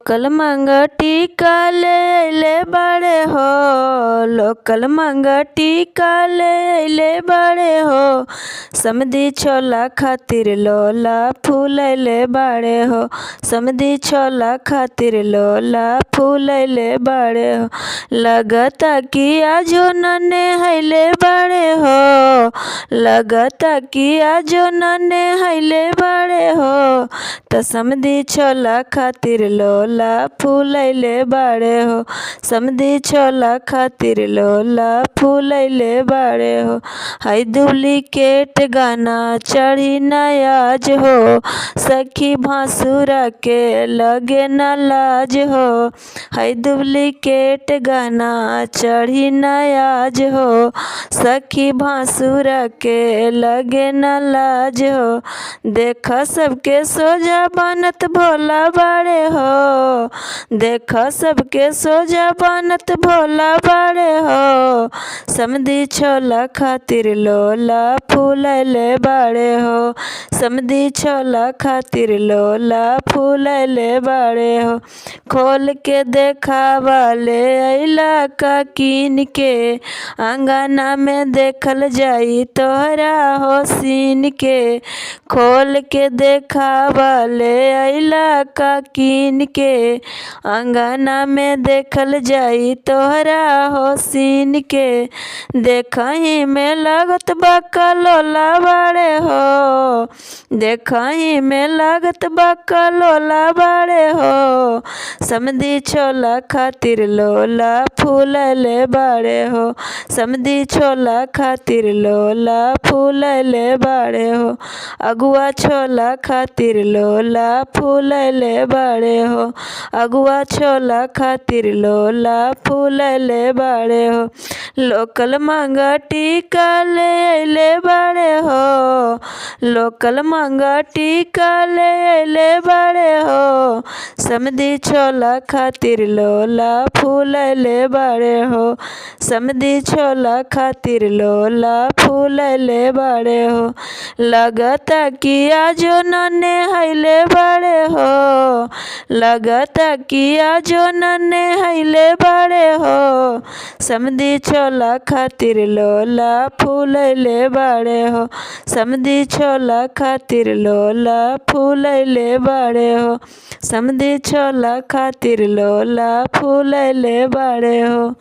Local मांगा टीका ले अइले बाड़े हो। लोकल मांगा टीका ले अइले बाड़े हो। समधी छोला खातिर लोला फूल अइले बाड़े हो। समधी छोला खातिर लोला फूल अइले बाड़े हो। लगता कि आजो नन्हे हइले बाड़े हो। लगता कि आजो नन्हे हइले बाड़े हो। त समधी छोला खातिर लोला फूल अइले बाड़े हो। समधी छोला खातिर लोला फूल अइले बाड़े हो। हाय डुप्लीकेट गाना चढ़ी नयाज हो। सखी भासुरा के लगे न लाज हो। हाय डुप्लीकेट गाना चढ़ी नयाज हो। सखी भासुरा के लगे न लाज हो। देखा सबके सोजा बनत भोला बाड़े हो। देखा सबके सोजा बनत भोला बाड़े हो। समधी छोला खातिर लोला फूल अइले बाड़े हो। समधी छोला खातिर लोला फूल अइले बाड़े हो। खोल के देखावा ले अइला का कीन के। अंगना में देखल जाई तोहरा हो सीन के। खोल के देखावा ले अइला का कीन के। अंगना में देखल जाई तोहरा हो सीन के। देखही में लागत बा लोला बाड़े हो। देखही में लागत बा लोला बाड़े हो। समधी छोला खातिर लोला फूल अइले बाड़े हो। समधी छोला खातिर लोला फूल अइले बाड़े हो। अगुआ छोला खातिर लोला फूल अइले बाड़े हो। अगुआ छोला खातिर लोला फूल अइले बाड़े हो। लोकल मांगा टीका ले अइले बाड़े हो। लोकल मांगा टीका ले अइले बाड़े हो। समधी छोला खातिर लोला फूल अइले बाड़े हो। समधी छोला खातिर लोला फूल अइले बाड़े हो। लगता कि आजो नन्हे हइले बाड़े हो। लगता कि आजो नन्हे हइले बाड़े हो। समधी छोला खातिर लोला फूल अइले बाड़े हो। समधी छोला खातिर लोला फूल अइले बाड़े हो। समधी छोला खातिर लोला फूल अइले बाड़े हो।